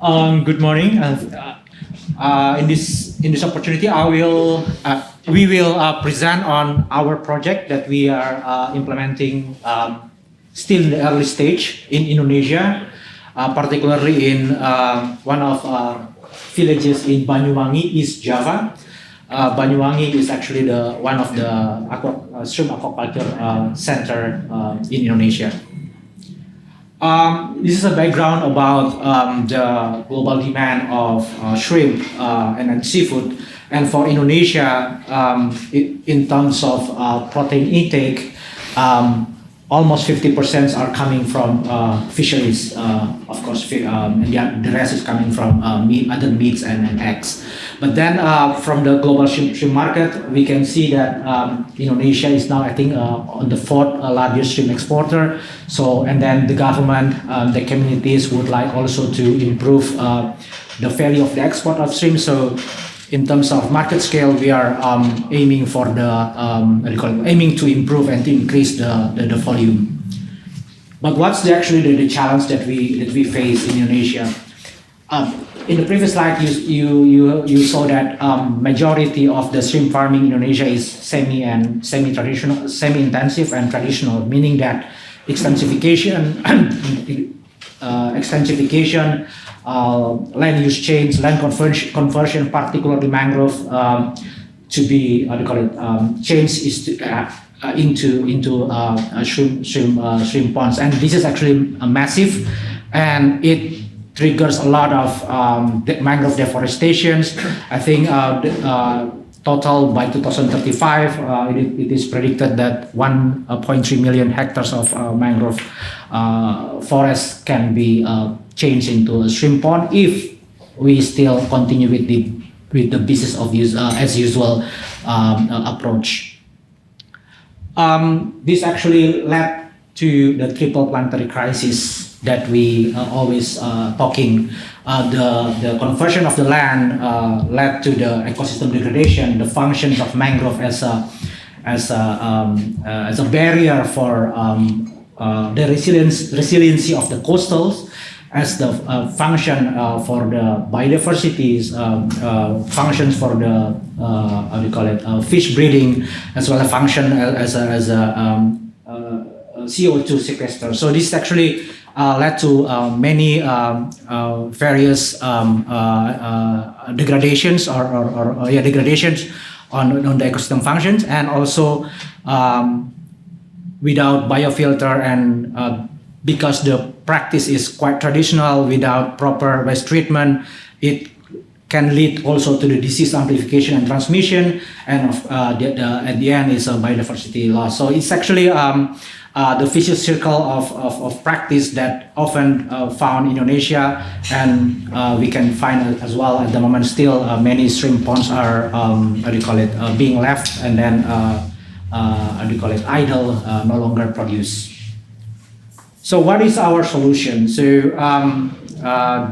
Good morning. In this opportunity, we will present on our project that we are implementing still in the early stage in Indonesia, particularly in one of villages in Banyuwangi, East Java. Banyuwangi is actually one of the shrimp aquaculture center in Indonesia. This is a background about the global demand of shrimp and seafood. And for Indonesia, in terms of protein intake, almost 50% are coming from fisheries, of course, and the rest is coming from other meats and eggs. But then from the global shrimp market, we can see that Indonesia is now, I think, on the fourth largest shrimp exporter. So, and then the government, the communities would like also to improve the value of the export of shrimp. So, in terms of market scale, we are aiming for aiming to improve and to increase the volume. But what's actually the challenge that we face in Indonesia? In the previous slide, you saw that majority of the shrimp farming in Indonesia is semi-traditional, semi-intensive and traditional, meaning that extensification, land use change, land conversion, particularly mangrove, to be changed into shrimp ponds, and this is actually massive, and it triggers a lot of mangrove deforestations. I think total by 2035, it is predicted that 1.3 million hectares of mangrove forest can be changed into a shrimp pond if we still continue with the business of as usual approach. This actually led to the triple planetary crisis that we always talking. The conversion of the land led to the ecosystem degradation. The functions of mangrove as a barrier for the resiliency of the coastals, as the function for the biodiversity, functions for the fish breeding, as well as function as a CO2 sequester. So this actually led to many various degradations degradations on the ecosystem functions, and also without biofilter and because the practice is quite traditional, without proper waste treatment, it can lead also to the disease amplification and transmission, and at the end is a biodiversity loss. So it's actually the vicious circle of practice that often found in Indonesia, and we can find as well at the moment still many shrimp ponds are being left and then idle, no longer produce. So what is our solution? So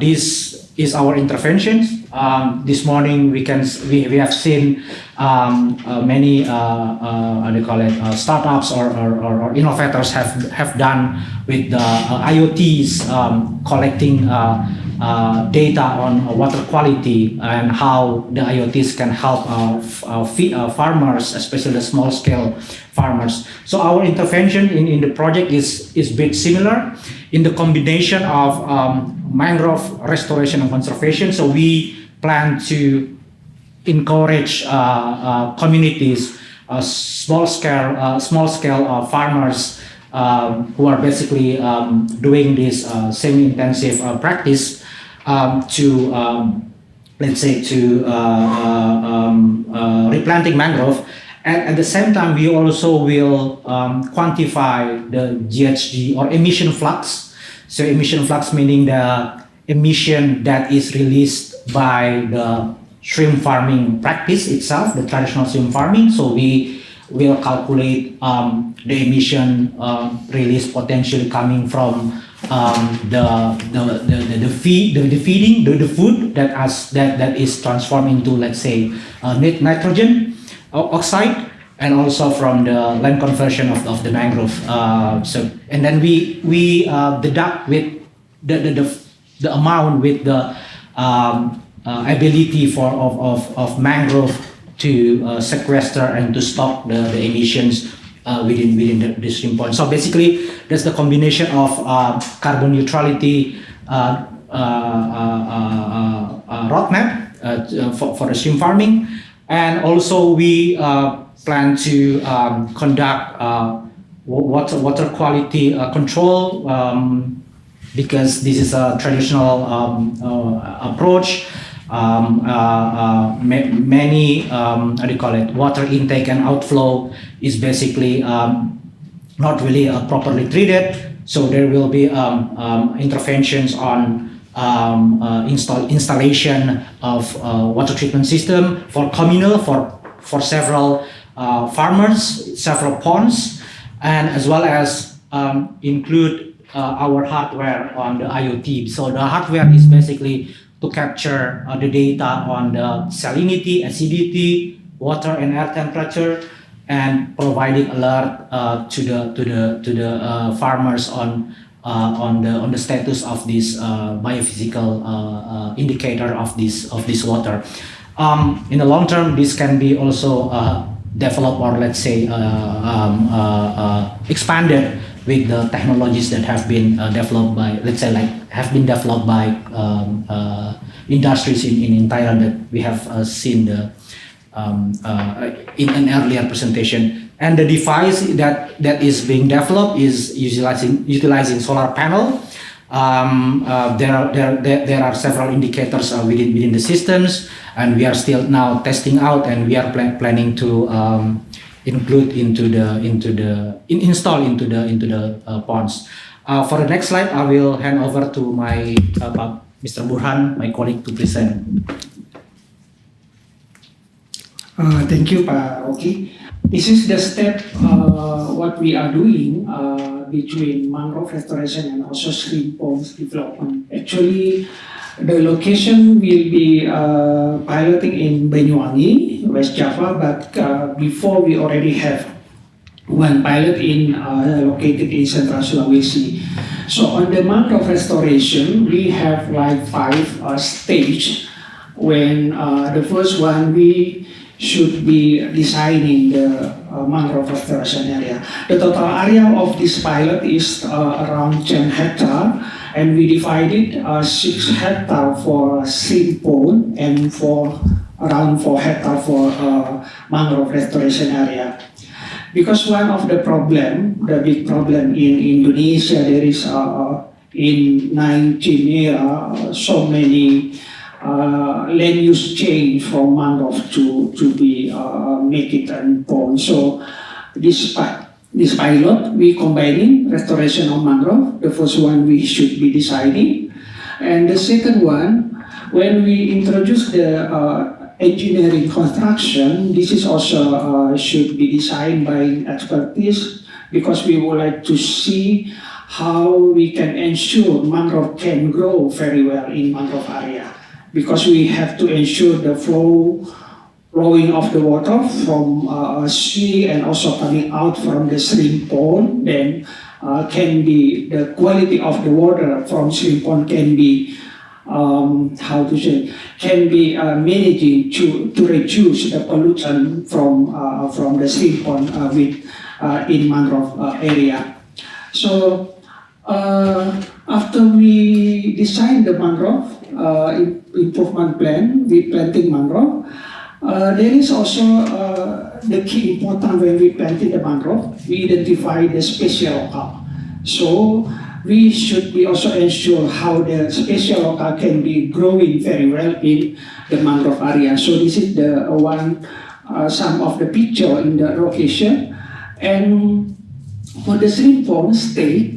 this is our intervention. This morning we have seen many startups or innovators have done with the IoTs collecting data on water quality and how the IoTs can help farmers, especially the small scale farmers. So our intervention in the project is a bit similar in the combination of mangrove restoration and conservation. So we plan to encourage communities, small scale farmers who are basically doing this semi-intensive practice to replanting mangrove. And at the same time, we also will quantify the GHG or emission flux. So emission flux meaning the emission that is released by the shrimp farming practice itself, the traditional shrimp farming. So we will calculate the emission release potentially coming from the food that is transformed into, let's say, nitrogen oxide, and also from the land conversion of the mangrove. And then we deduct with the amount with the ability of mangrove to sequester and to stop the emissions within the stream point. So basically, that's the combination of carbon neutrality roadmap for the shrimp farming, and also we plan to conduct water quality control, because this is a traditional approach. Many how do you call it, water intake and outflow is basically not really properly treated, so there will be interventions on installation of water treatment system for communal for several farmers, several ponds, and as well as include our hardware on the IoT. So the hardware is basically to capture the data on the salinity, acidity, water and air temperature, and providing alert to the farmers on the status of this biophysical indicator of this water. In the long term, this can be also developed, or let's say expanded with the technologies that have been developed by, let's say, industries in Thailand that we have seen in an earlier presentation. And the device that is being developed is utilizing solar panel. There are several indicators within the systems, and we are still now testing out, and we are planning to install into the ponds. For the next slide, I will hand over to my Mr. Burhan, my colleague, to present. Thank you, Pak Rocky. This is the step what we are doing between mangrove restoration and also shrimp ponds development. Actually, the location will be piloting in Banyuwangi, West Java, but before we already have one pilot located in Central Sulawesi. So on the mangrove restoration, we have like 5 stages. When the first one, we should be designing the mangrove restoration area. The total area of this pilot is around 10 hectares, and we divided 6 hectares for shrimp pond and around 4 hectares for mangrove restoration area. Because one of the big problem in Indonesia, there is in 19 years so many land use change from mangrove to be make it a pond. So this pilot, we combining restoration of mangrove. The first one we should be designing, and the second one, when we introduce the engineering construction, this is also should be designed by expertise, because we would like to see how we can ensure mangrove can grow very well in mangrove area, because we have to ensure the flowing of the water from sea and also coming out from the shrimp pond. Then can be the quality of the water from shrimp pond can be can be managing to reduce the pollution from the shrimp pond in mangrove area. So after we design the mangrove improvement plan with planting mangrove, there is also the key important when we planted the mangrove, we identify the species local. So we should be also ensure how the species local can be growing very well in the mangrove area. So this is the some of the picture in the location. And for the shrimp pond state,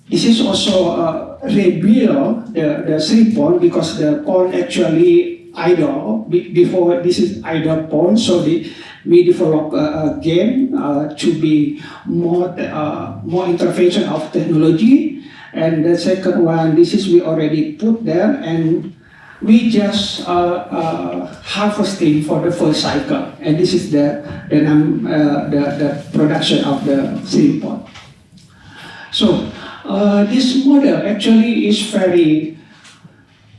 this is also rebuild the shrimp pond, because the pond actually idle before. This is idle pond, so we develop again to be more intervention of technology. And the second one, this is we already put there, and we just harvesting for the first cycle, and this is the production of the shrimp pond. So this model actually is very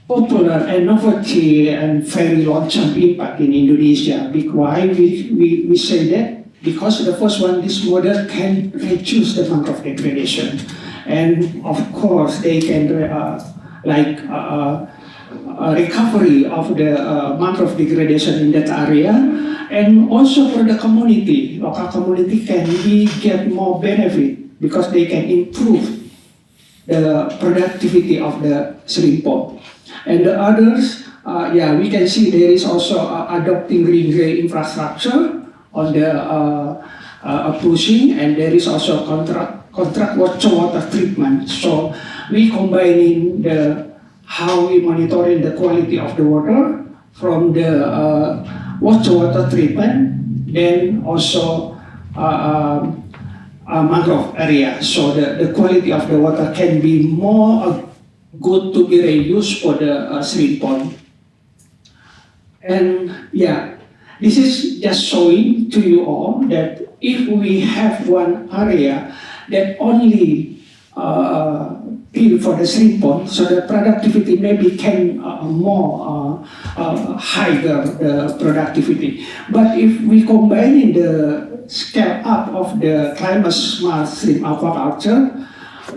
popular and novelty and very long-term impact in Indonesia. Why we say that? Because the first one, this model can reduce the mangrove degradation. And of course, they can recovery of the mangrove degradation in that area. And also for the community, local community can get more benefit because they can improve the productivity of the shrimp pond. And the others, we can see there is also adopting green gray infrastructure on the pushing, and there is also contract wastewater treatment. So we combining how we monitoring the quality of the water from the wastewater treatment, then also mangrove area. So the quality of the water can be more good to be reused for the shrimp pond. And this is just showing to you all that if we have one area that only build for the shrimp pond, so the productivity maybe can more higher the productivity. But if we combine the scale up of the climate smart shrimp aquaculture,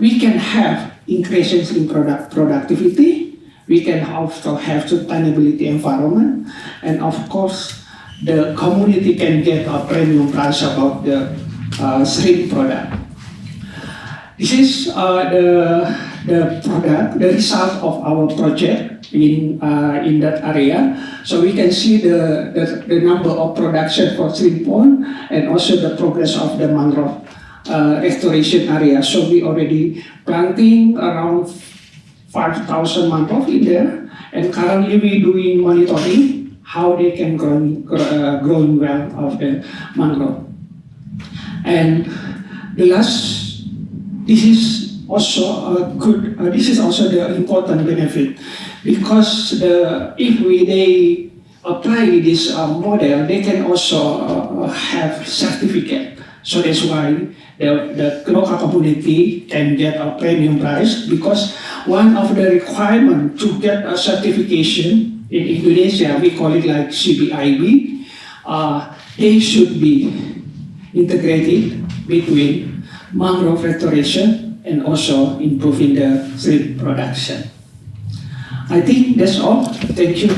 we can have increases in productivity. We can also have sustainability environment, and of course, the community can get a premium price about the shrimp product. This is the product, the result of our project in that area. So we can see the number of production for shrimp pond and also the progress of the mangrove restoration area. So we already planting around 5,000 mangrove in there, and currently we doing monitoring how they can growing well of the mangrove. And the last, this is also this is also the important benefit, because if they apply this model, they can also have certificate. So that's why the local community can get a premium price, because one of the requirements to get a certification in Indonesia, we call it like CBIB, they should be integrated between mangrove restoration and also improving the shrimp production. I think that's all. Thank you.